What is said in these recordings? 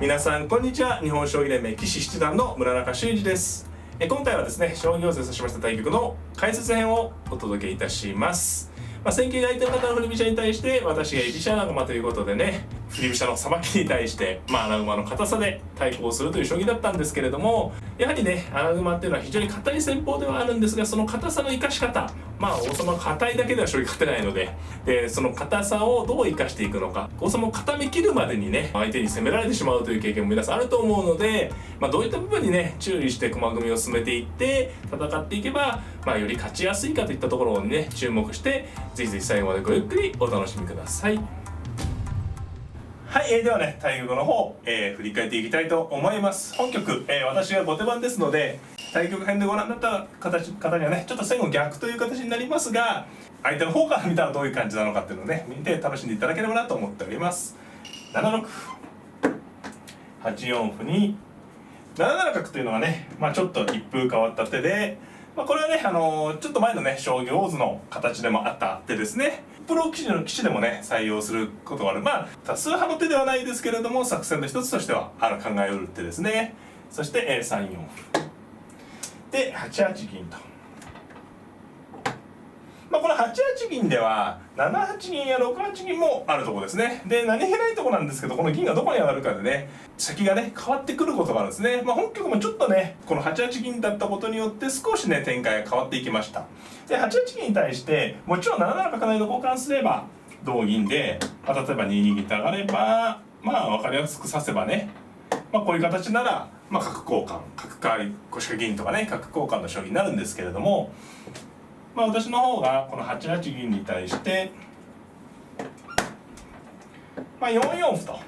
皆さんこんにちは。日本将棋連盟棋士七段の村中修司です。今回はですね、将棋を指しました対局の解説編をお届けいたします。戦型が相手の方の振り飛車に対して私が居飛車穴熊ということでね、振り飛車のさばきに対して穴熊の硬さで対抗するという将棋だったんですけれども、やはりね、穴熊っていうのは非常に硬い戦法ではあるんですが、その硬さの生かし方、王様が硬いだけでは将棋勝てないので、その硬さをどう生かしていくのか、王様を固めきるまでにね、相手に攻められてしまうという経験も皆さんあると思うので、どういった部分にね注意して駒組みを進めていって戦っていけば、より勝ちやすいかといったところにね注目して、ぜひぜひ最後までごゆっくりお楽しみください。はい、ではね、対局の方、振り返っていきたいと思います。本局、私が後手番ですので、対局編でご覧になった方にはね、ちょっと戦後逆という形になりますが、相手の方から見たらどういう感じなのかっていうのをね、見て楽しんでいただければなと思っております。7六歩、8四歩に7七角というのがね、ちょっと一風変わった手で、これはね、ちょっと前のね、将棋ウォーズの形でもあった手ですね。プロ棋士でもね、採用することがある。多数派の手ではないですけれども、作戦の一つとしては考えうる手ですね。そして、3四歩。で、8八銀と。この8八銀では7八銀や6八銀もあるところですね。で、何気ないところなんですけど、この銀がどこに上がるかでね、先がね変わってくることがあるんですね。本局もちょっとね、この8八銀だったことによって少しね展開が変わっていきました。で、8八銀に対してもちろん7七角成と交換すれば同銀で、例えば2二銀と上がれば分かりやすく指せばね、こういう形なら角交換、角換わり腰掛け銀とかね、角交換の将棋になるんですけれども、私の方がこの8八銀に対して4四歩と、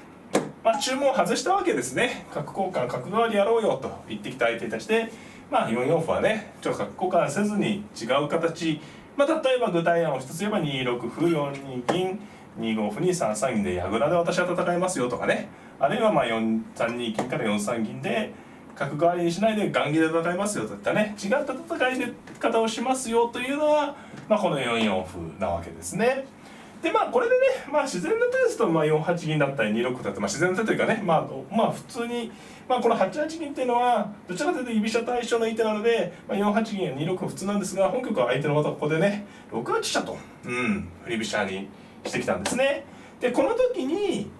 注文を外したわけですね。角交換角換わりやろうよと言ってきた相手に対して4四歩はね、ちょっと角交換せずに違う形、例えば具体案を一つ言えば2六歩4二銀2五歩に3三銀で矢倉で私は戦いますよとかね、あるいは4三二金から4三銀で角換わりにしないで雁木で戦いますよといったね、違った戦い方をしますよというのは、この4四歩なわけですね。でこれでね、自然な手ですと4八銀だったり2六歩だったり、自然な手というかね、普通に、この8八銀っていうのはどちらかというと居飛車対象のいい手なので、4八銀や2六歩普通なんですが、本局は相手の方ここでね6八飛車と、振り飛車にしてきたんですね。でこの時に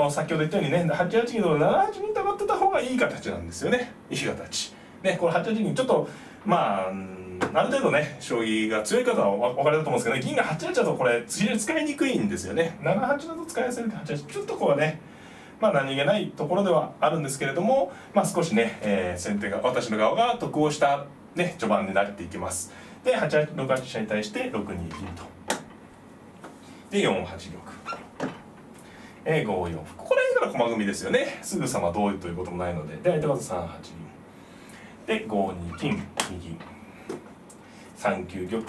先ほど言ったようにね、8八銀と7八銀と上がってた方がいい形なんですよね。いい形ね。この8八銀ちょっとある程度ね将棋が強い方はお分かりだと思うんですけどね、銀が8八だとこれ次で使いにくいんですよね。7八だと使いやすいけど8八ちょっとこうね、何気ないところではあるんですけれども、少しね、先手が私の側が得をしたね序盤になっていきます。で6八飛車に対して6二銀と、で4八玉、5四歩、ここら辺から駒組みですよね。すぐさま同意ということもないので、で相手が3八銀で5二金2銀3九玉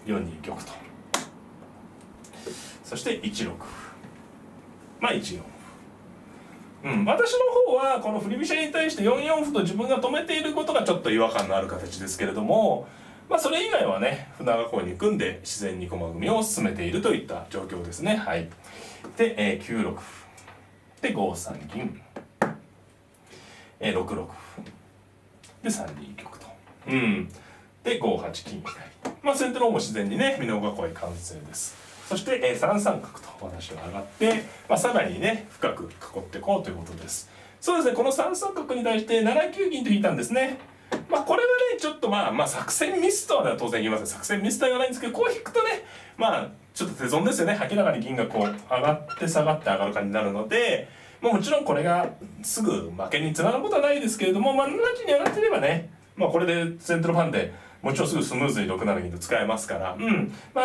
4二玉と、そして1六歩1四歩、私の方はこの振り飛車に対して4四歩と自分が止めていることがちょっと違和感のある形ですけれども、それ以外はね船囲いに組んで自然に駒組みを進めているといった状況ですね。はい。で、9六歩で5三銀、6六歩で3二玉と、で5八金左、先手の方も自然にね美濃囲い完成です。そして、3三角と私は上がって、さらにね深く囲っていこうということです。そうですね、この3三角に対して7九銀と引いたんですね。これはねちょっと作戦ミスとは当然言いません。作戦ミスとは言わないんですけど、こう引くとねちょっと手損ですよね。明らかに銀がこう上がって下がって上がる感じになるので、もちろんこれがすぐ負けにつながることはないですけれども、7八に上がってればね、これで先手の番でもちろんすぐスムーズに6七銀と使えますから、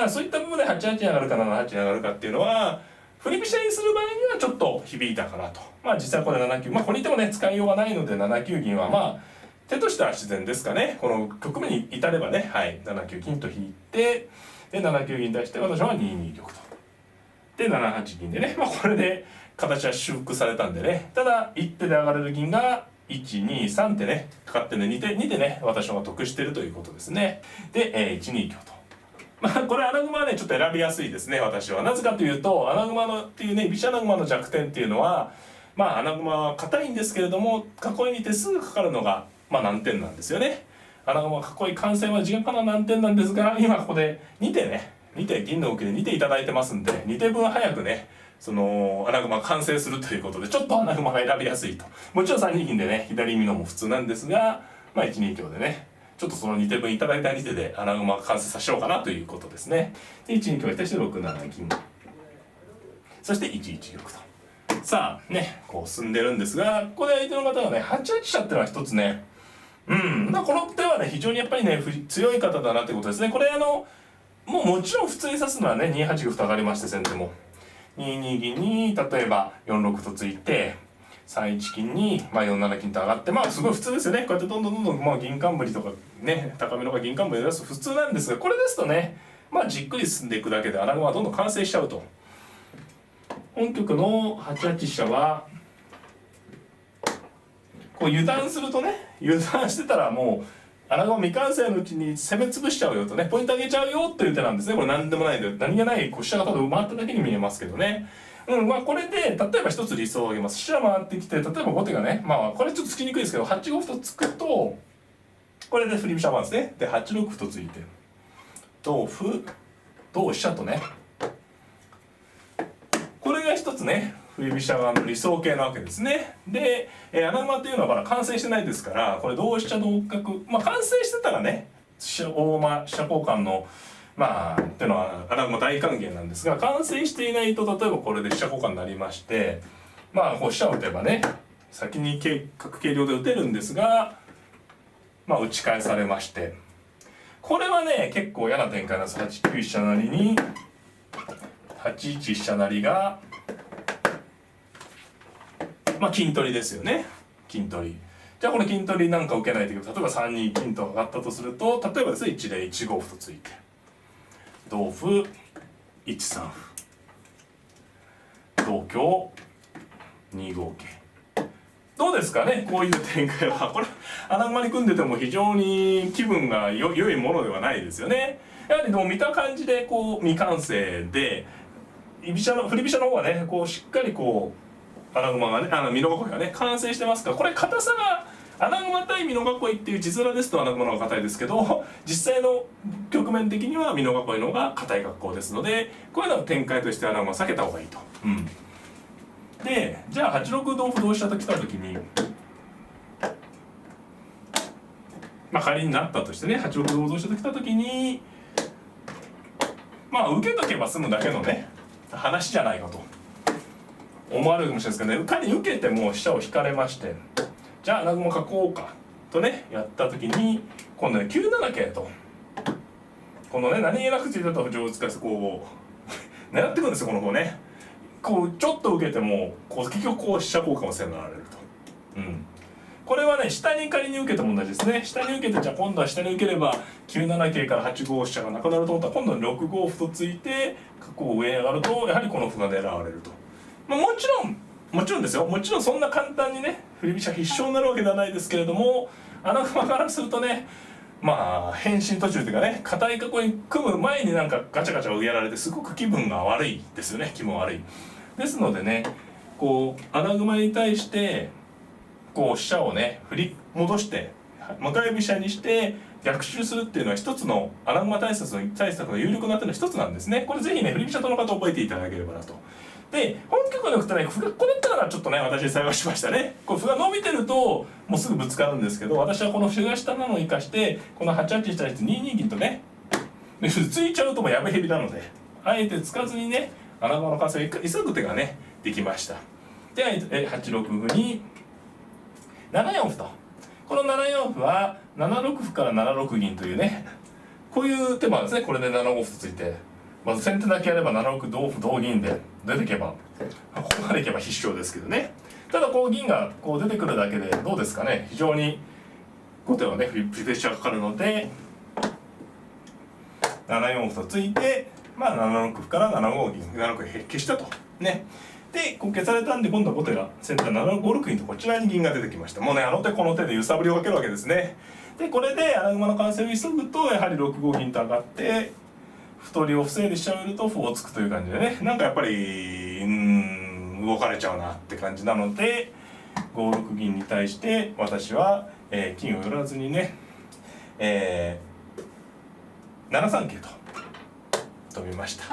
そういった部分で8八に上がるか7八に上がるかっていうのは振り飛車にする場合にはちょっと響いたかなと。実際これ7九、ここにいてもね使いようがないので7九銀は手としては自然ですかね。この局面に至ればね、7九金と引いて、で7九銀に対して私は2二玉と、で7八銀でね、これで形は修復されたんでね、ただ一手で上がれる銀が123手ねかかってね、2手ね私の方が得しているということですね。で、1二香と、これ穴熊はねちょっと選びやすいですね。私はなぜかというと、穴熊のっていうね飛車穴熊の弱点っていうのは、穴熊は硬いんですけれども、囲いに手数がかかるのが難点なんですよね。穴熊囲い完成は時間かかる難点なんですが、今ここで2手ね、2手銀の受けで2手いただいてますんで、2手分早くねその穴熊完成するということで、ちょっと穴熊が選びやすいと。もちろん3二銀でね左美濃も普通なんですが、1二香でねちょっとその2手分いただいた2手で穴熊完成させようかなということですね。で1二香に対して6七銀、そして1一玉とさあねこう進んでるんですが、ここで相手の方がね8八飛車っていうのは一つね、この手はね非常にやっぱりね強い方だなってことですね。これもちろん普通に指すのはね2八玉と上がりまして、先手も2二銀に例えば4六とついて3一金に4七金と上がって、すごい普通ですよね。こうやってどんどん銀冠とかね高めのが銀冠で出すと普通なんですが、これですとねじっくり進んでいくだけで穴熊はどんどん完成しちゃうと。本局の8八飛車はこう油断するとね、油断してたらもう穴熊未完成のうちに攻め潰しちゃうよとね、ポイント上げちゃうよという手なんですね。これ何でもないで、何気ない飛車がただ回っただけに見えますけどね。これで例えば一つ理想を挙げます。飛車回ってきて、例えば後手がねこれちょっとつきにくいですけど8五歩と突くと、これで振り飛車回ですね。で8六歩とついて同歩同飛車とね、これが一つね振り飛車側の理想形なわけですね。で、穴熊っていうのはまだ完成してないですから、これ同飛車同角、完成してたらね大馬飛車交換のっていうのは穴熊大歓迎なんですが、完成していないと例えばこれで飛車交換になりまして、こう飛車を打てばね先に角桂両で打てるんですが、打ち返されまして、これはね結構嫌な展開なんです。8九飛車成に8一飛車成が金取りですよね。金取り。じゃあこの金取りなんか受けないといけない。例えば3二金と上がったとすると、例えばですね一例1五歩とついて同歩1三歩同香2五桂。どうですかねこういう展開は。これ穴熊に組んでても非常に気分が良いものではないですよね。やはりでも見た感じでこう未完成で、振り飛車の方はねしっかり穴熊がね美濃囲いがね完成してますから、これ硬さが穴熊対美濃囲いっていう字面ですと穴熊の方が硬いですけど、実際の局面的には美濃囲いの方が硬い格好ですので、こういうのは展開として穴熊は避けた方がいいと。でじゃあ8六同歩同飛車と来た時に仮になったとしてね、8六同歩同飛車と来た時に受けとけば済むだけのね話じゃないかと思われるかもしれないですけどね、仮に受けても飛車を引かれまして、じゃあ穴熊囲おうかとねやった時に今度ね9七桂と、このね何気なくついてた歩を使って狙ってくるんですよ。この方ねちょっと受けても結局飛車交換をせんなられると。これはね下に仮に受けた問題ですね。下に受けて、じゃあ今度は下に受ければ9七桂から8五飛車がなくなると思ったら、今度は6五歩とついて角を上に上がると、やはりこの歩が狙われると。もちろんですよ。もちろんそんな簡単にね振り飛車必勝になるわけではないですけれども、穴熊からするとね変身途中というかね、硬い囲い組む前になんかガチャガチャをやられてすごく気分が悪いですよね。気分悪いですのでね、穴熊に対して飛車をね振り戻して向かい飛車にして逆襲するっていうのは一つの穴熊対策の有力な手の一つなんですね。これぜひね振り飛車党の方覚えていただければなと。で本局の歩とね歩がこれったらちょっとね私幸いしましたね。歩が伸びてるともうすぐぶつかるんですけど、私はこの歩が下なのを生かしてこの8八に対して2二銀とねついちゃうともうやべへびなので、あえてつかずにね穴熊の完成を急ぐ手がねできました。で8六歩に7四歩と、この7四歩は7六歩から7六銀というねこういう手もあるんですね。これで7五歩とついてまず先手だけやれば7六同歩同銀で出てけばここまでいけば必勝ですけどね。ただ銀が出てくるだけでどうですかね、非常に後手はねプレッシャーがかかるので7四歩とついて7六歩から7五銀7六歩消したとね。で消されたんで今度は後手が先手は7五六銀とこちらに銀が出てきました。もうねあの手この手で揺さぶりをかけるわけですね。でこれで穴熊の完成を急ぐとやはり6五銀と上がって太りを防いで飛車を入れると歩を突くという感じでね、なんかやっぱり動かれちゃうなって感じなので、5六銀に対して私は、金を寄らずにね、7三桂と飛びました。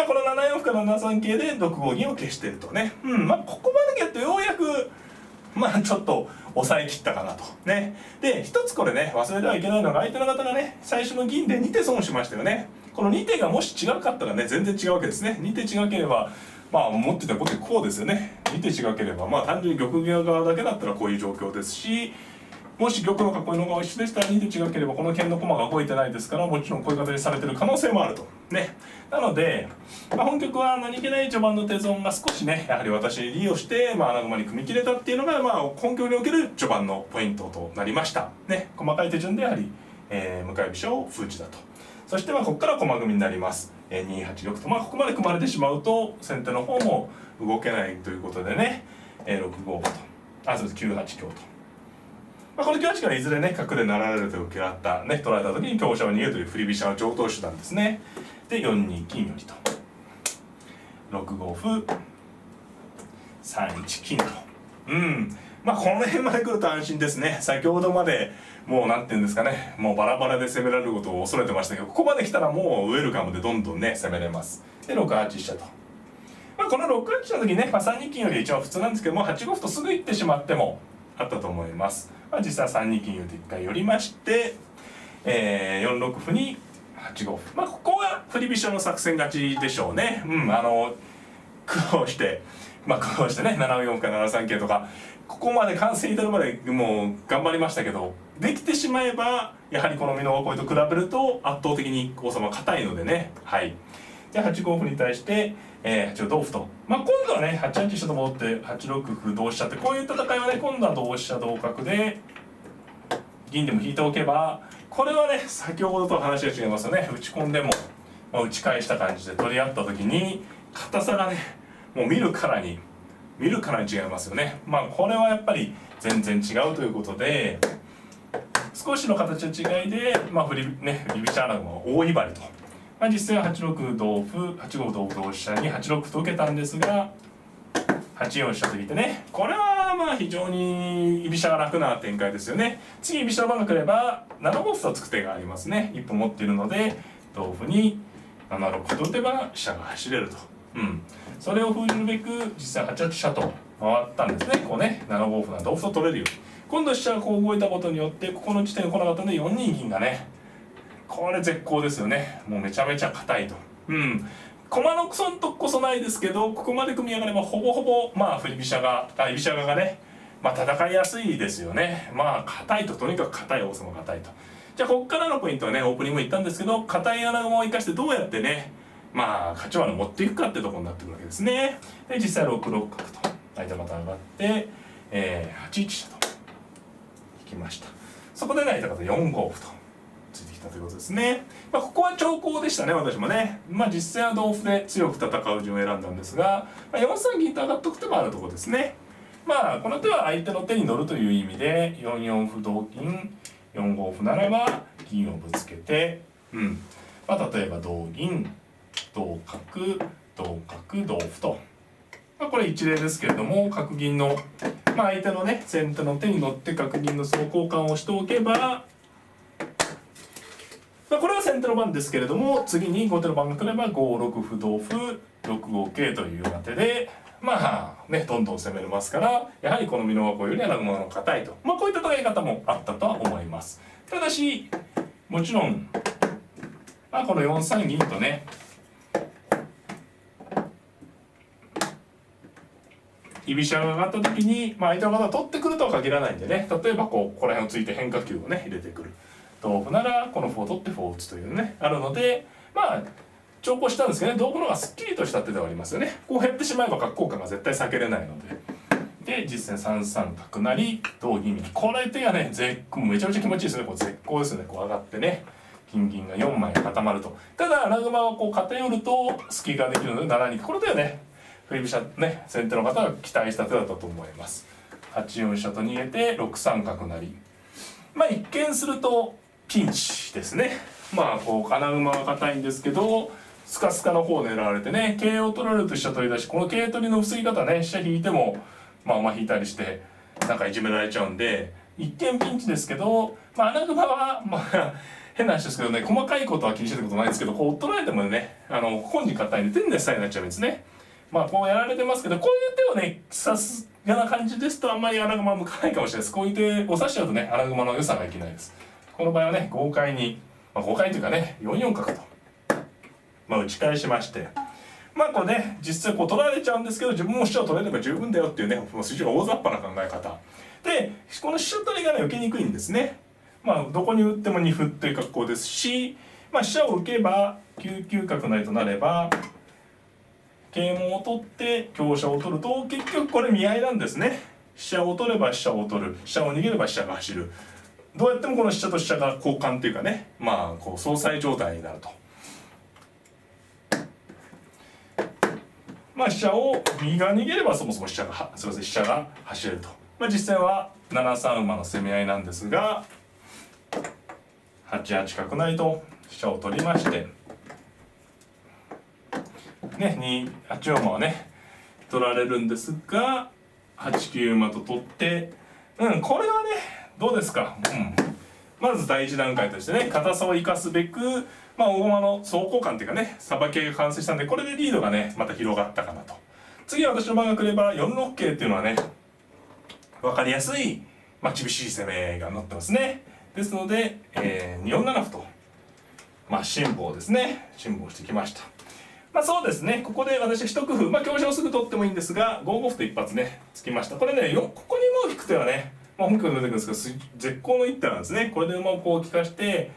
この7四歩から7三桂で6五銀を消してるとね、ここまでやってようやくちょっと抑えきったかなとね。で一つこれね忘れてはいけないのが、相手の方がね最初の銀で2手損しましたよね。この2手がもし違かったらね全然違うわけですね。2手違ければ持ってた後手こうですよね。2手違ければ単純に玉側だけだったらこういう状況ですし、もし玉の囲いの側一緒でしたら2手違ければこの剣の駒が動いてないですから、もちろんこういう形されてる可能性もあるとね。なので、本局は何気ない序盤の手損が少しねやはり私に利用して穴熊に組み切れたっていうのが本局における序盤のポイントとなりましたね。細かい手順でやはり、向かい飛車を封じだと。そしてここから駒組みになります。2八玉とここまで組まれてしまうと先手の方も動けないということでね、6五歩とそうです9八香と。この9八からいずれね角で成られる手を嫌ったね、取られた時に香車を逃げるという振り飛車の常套手段ですね。で4二金寄りと6五歩3一金と、この辺まで来ると安心ですね。先ほどまでもうなんていうんですかね、もうバラバラで攻められることを恐れてましたけど、ここまで来たらもうウェルカムでどんどんね攻めれます。で6八飛車と、この6八飛車の時ね、3二金より一番普通なんですけども、8五歩とすぐ行ってしまってもあったと思います。実際3二金寄って1回寄りまして、4六歩に8五歩、ここは振り飛車の作戦勝ちでしょうね。苦労してね7四歩か7三桂とかここまで完成至るまでもう頑張りましたけど、できてしまえばやはりこの美濃囲いと比べると圧倒的に王様硬いのでね。じゃあ8五歩に対して、8五同歩と、今度はね8八飛車と戻って8六歩同飛車って、こういう戦いはね今度は同飛車同角で銀でも引いておけば、これはね先ほどと話が違いますよね。打ち込んでも、打ち返した感じで取り合った時に硬さがねもう見るからに違いますよね。これはやっぱり全然違うということで、少しの形の違いで振り飛車穴熊は大威張りと。実際は8六同歩8五同歩同飛車に8六歩と受けたんですが、8四飛車と引いてね、これは非常に居飛車が楽な展開ですよね。次居飛車の番が来れば7五歩と突く手がありますね。一歩持っているので同歩に7六歩と打てば飛車が走れると。それを封じるべく実際8八飛車と回ったんですね。7五歩な同歩と取れるように、今度飛車がこう動いたことによってここの地点に来なかったので4二銀がね、これ絶好ですよね。もうめちゃめちゃ硬いと。駒の損得こそないですけど、ここまで組み上がればほぼほぼ振り飛車が居飛車側がね戦いやすいですよね。硬いと、とにかく硬い、王様硬いと。じゃあここからのポイントはねオープニングも言ったんですけど、硬い穴熊を生かしてどうやってね勝ち割り持っていくかってところになってくるわけですね。で実際6六角と相手また上がって、8一飛車と引きました。そこでね相手方4五歩とついてきたということですね。ここは長考でしたね、私もね。実際は同歩で強く戦う順を選んだんですが、4三銀と上がっておく手もあるところですね。この手は相手の手に乗るという意味で4四歩同金4五歩ならば銀をぶつけて、例えば同銀同角同角同歩と、これ一例ですけれども、角銀の、相手のね先手の手に乗って角銀の相交換をしておけば、これは先手の番ですけれども、次に後手の番が来れば5六歩同歩6五桂というような手でどんどん攻めれますから、やはりこの美濃囲いより穴熊の硬いと、こういった戦い方もあったとは思います。ただしもちろんこの4三銀とね居飛車が上がった時に、相手の方が取ってくるとは限らないんでね、例えばここら辺をついて変化球をね入れてくる、同歩ならこの歩を取って歩を打つというねあるので、長考したんですけどね、同歩の方がすっきりとした手ではありますよね。こう減ってしまえば角交換が絶対避けれないので、実戦3三角成同銀右、これ手がねめちゃめちゃ気持ちいいですね。絶好ですね。上がってね金銀が4枚固まると。ただ穴熊は偏ると隙ができるので7二角、この手はね振り飛車ね先手の方が期待した手だったと思います。8四飛車と逃げて6三角成、一見するとピンチですね。穴馬は硬いんですけどスカスカの方を狙われてね、桂を取られると飛車取りだし、この桂取りの防ぎ方ね、飛車引いても馬引いたりしてなんかいじめられちゃうんで一見ピンチですけど、穴熊は変な話ですけどね、細かいことは気にしてたことないですけど、こう取られてもね、根に硬いんで天でさえになっちゃうんですね。こうやられてますけど、こういう手をね指すような感じですとあんまり穴熊向かないかもしれないです。こういう手を指しちゃうとね、穴熊の良さがいけないです。この場合はね、豪快に、豪快というかね、4四角と、打ち返しまして、これね、実際こう取られちゃうんですけど、自分も飛車を取れれば十分だよっていうね、もう筋が大雑把な考え方で、この飛車取りがね受けにくいんですね。どこに打っても二歩という格好ですし、飛車を受けば9九角成となれば桂馬を取って香車を取ると、結局これ見合いなんですね。飛車を取れば飛車を取る、飛車を逃げれば飛車が走る、どうやってもこの飛車と飛車が交換というかね、こう相殺状態になると。飛車を右側に逃げればそもそも飛車が走れると。実際は7三馬の攻め合いなんですが、8八角成と飛車を取りましてね、8四馬はね取られるんですが、8九馬と取って、これはねどうですか。まず第一段階としてね、硬さを生かすべく大駒の走行感というかね、さばきが完成したんで、これでリードがねまた広がったかなと。次は私の番が来れば4六桂っていうのはね、分かりやすい、厳しい攻めが載ってますね。ですので、4七歩と辛抱ですね、辛抱してきました。そうですね、ここで私一工夫、香車をすぐ取ってもいいんですが、5五歩と一発ねつきました。これね、ここに馬を引く手はね、本局で出てくるんですけど絶好の一手なんですね。これで馬をこう利かして、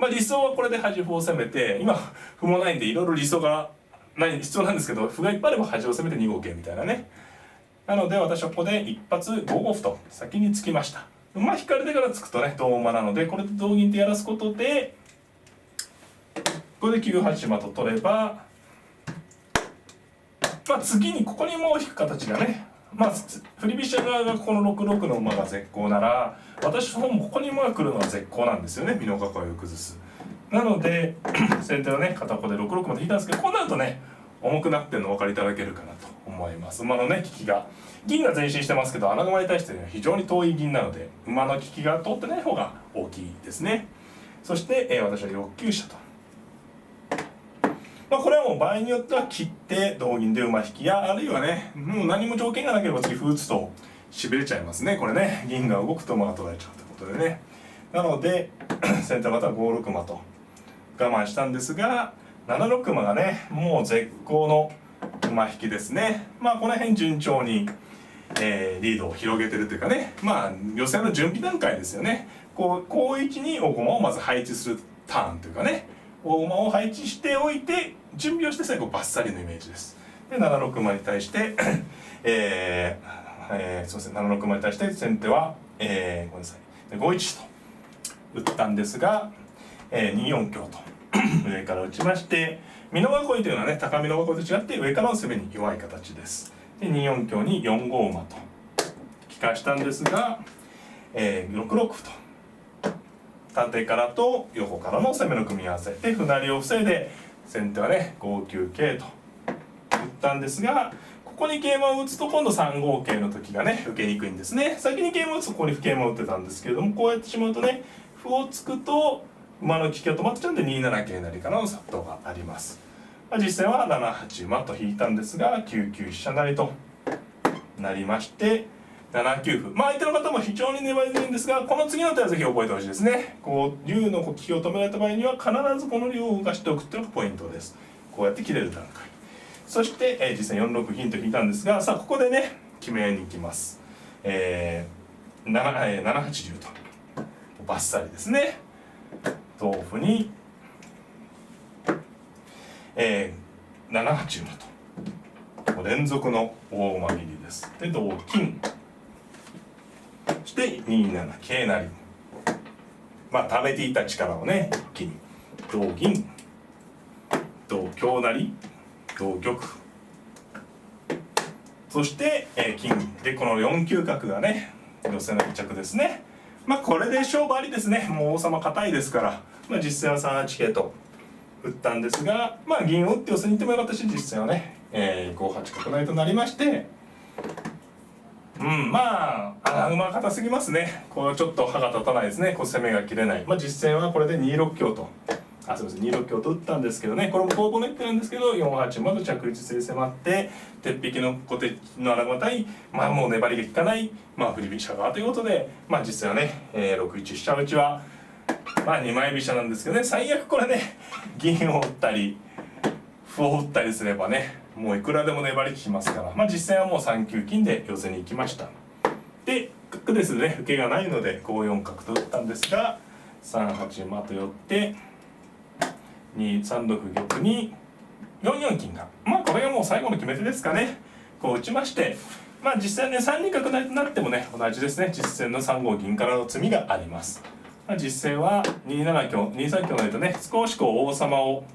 理想はこれで端歩を攻めて、今歩もないんでいろいろ理想が必要なんですけど、歩がいっぱいあれば端を攻めて2五桂みたいなね。なので私はここで一発5五歩と先に突きました。馬引かれてから突くとね同馬なので、これで同銀ってやらすことで、これで9八馬と取れば、次にここに馬を引く形がね、振り飛車側がこの6六の馬が絶好なら、私の方もここに馬が来るのは絶好なんですよね、美濃囲いを崩す。なので先手はね片方で6六まで引いたんですけど、こうなるとね重くなってるのお分かりいただけるかなと思います。馬のね利きが、銀が前進してますけど穴熊に対しては非常に遠い銀なので、馬の利きが通ってない方が大きいですね。そして、私は6九飛車と、これはもう場合によっては切って同銀で馬引きや、あるいはねもう何も条件がなければ次歩打つとしびれちゃいますね。これね銀が動くと馬が取られちゃうということでね、なので先手の方は5六馬と我慢したんですが、7六馬がねもう絶好の馬引きですね。この辺順調に、リードを広げてるというかね、予選の準備段階ですよね。こう位置に大駒をまず配置するターンというかね、大駒を配置しておいて準備をして最後バッサリのイメージです。で7六馬に対してすいません、7六馬に対して先手は、ごめんなさい、5一と打ったんですが、2四香と上から打ちまして、美濃囲いというのはね高美濃囲いと違って上からの攻めに弱い形です。で2四香に4五馬と利かしたんですが、6六歩と縦からと横からの攻めの組み合わせで歩成りを防いで、先手はね5九桂と打ったんですが、ここに桂馬を打つと今度3五桂の時がね受けにくいんですね。先に桂馬を打つとここに桂馬を打ってたんですけれども、こうやってしまうとね歩を突くと馬の利きが止まっちゃうんで2七桂成からの殺到があります。実戦は7八馬と引いたんですが9九飛車成となりまして、7九歩、相手の方も非常に粘り強いんですが、この次の手はぜひ覚えてほしいですね。こう竜の利きを止められた場合には必ずこの竜を動かしておくというのがポイントです。こうやって切れる段階、そして、実際4六銀と引いたんですが、さあここでね決めに行きます。7八竜とバッサリですね。同歩に、7八馬と連続の大馬切りです。で同金、そして2七桂成、溜めていた力をね一気に同銀同香成同玉、そして、金でこの4九角がね寄せの一着ですね。これで勝負ありですね。もう王様硬いですから、実戦は3八桂と打ったんですが、まあ銀を打って寄せに行ってもよかったし、実戦はね、5八角成となりまして、まあ穴熊硬すぎますね。こうちょっと歯が立たないですね。こう攻めが切れない。まあ実戦はこれで2六香と、すみません、2六香と打ったんですけどね、これも攻防の一手なんですけど、4八馬と着実に迫って鉄壁の後手の穴熊対、まあもう粘りが効かない、まあ振り飛車側ということで、まあ実戦はね、6一飛車打ちはまあ2枚飛車なんですけどね、最悪これね銀を打ったり歩を打ったりすればね、もういくらでも粘り効きますから、まあ実戦はもう3九金で寄せに行きました。で角ですね、受けがないので5四角と打ったんですが、3八馬と寄って3六玉に4四金が、まあこれがもう最後の決め手ですかね。こう打ちまして、まあ実際ね3二角成となってもね同じですね。実戦の3五銀からの詰みがあります。まあ、実戦は2七香2三香成とね、少しこう王様を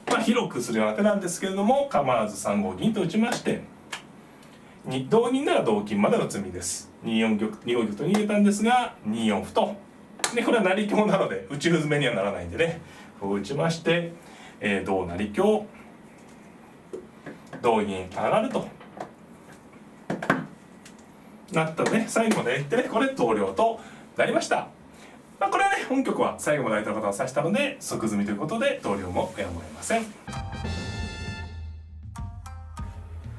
まあ広くするような手なんですけれども、構わず3五銀と打ちまして、同銀なら同金までの詰みです。2四玉2五玉と逃げたんですが、2四歩とで、これは成香なので打ち歩詰めにはならないんでね、こう打ちまして、同成香同銀上がるとなったので、最後までいってね、これ投了となりました。まあこれはね、本局は最後まで相手の方を指したので即詰みということで投了もやむを得ません。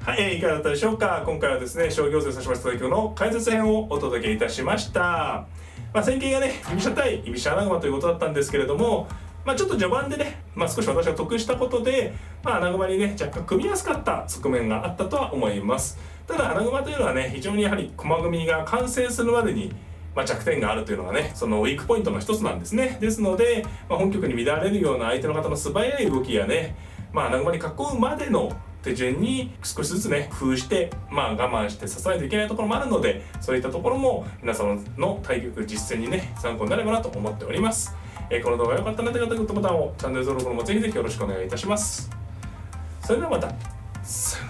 はい、いかがだったでしょうか。今回はですね、将棋を指しました代表の解説編をお届けいたしました。まあ戦型がね、居飛車対居飛車穴熊ということだったんですけれども、まあちょっと序盤でね、まあ少し私が得したことで、まあ穴熊にね、若干組みやすかった側面があったとは思います。ただ穴熊というのはね、非常にやはり駒組みが完成するまでにまあ弱点があるというのがね、そのウィークポイントの一つなんですね。ですので、まあ、本局に乱れるような相手の方の素早い動きやね、まあ穴熊に囲うまでの手順に少しずつね工夫して、まあ我慢して支えないといけないところもあるので、そういったところも皆様の対局実践にね参考になればなと思っております。この動画が良かったなという方はグッドボタンを、チャンネル登録もぜひぜひよろしくお願いいたします。それではまた。さよなら。